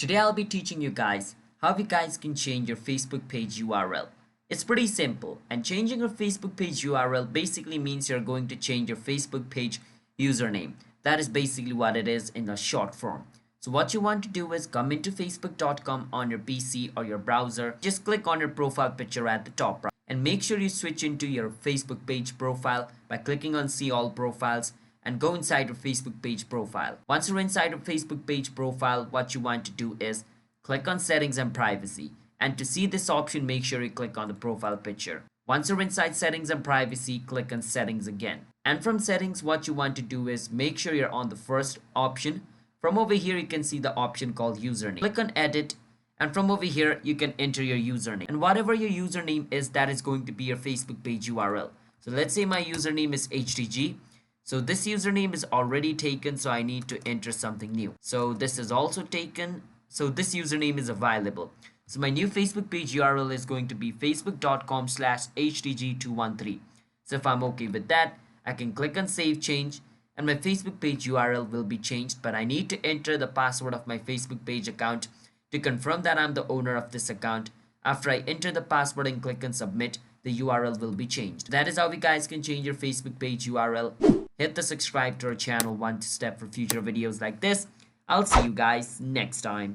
Today I'll be teaching you guys how you guys can change your Facebook page URL. It's pretty simple, and changing your Facebook page URL basically means you're going to change your Facebook page username. That is basically what it is in a short form. So what you want to do is come into facebook.com on your PC or your browser. Just click on your profile picture at the top right and make sure you switch into your Facebook page profile by clicking on see all profiles and go inside your Facebook page profile. Once you're inside your Facebook page profile, what you want to do is click on settings and privacy. And to see this option, make sure you click on the profile picture. Once you're inside settings and privacy, click on settings again. And from settings, what you want to do is make sure you're on the first option. From over here, you can see the option called username. Click on edit. And from over here, you can enter your username. And whatever your username is, that is going to be your Facebook page URL. So let's say my username is HTG. So this username is already taken, so I need to enter something new. So this is also taken. So this username is available. So my new Facebook page URL is going to be facebook.com/htg213. So if I'm okay with that, I can click on save change and my Facebook page URL will be changed, but I need to enter the password of my Facebook page account to confirm that I'm the owner of this account. After I enter the password and click on submit, the URL will be changed. That is how you guys can change your Facebook page URL. Hit the subscribe to our channel one step for future videos like this. I'll see you guys next time.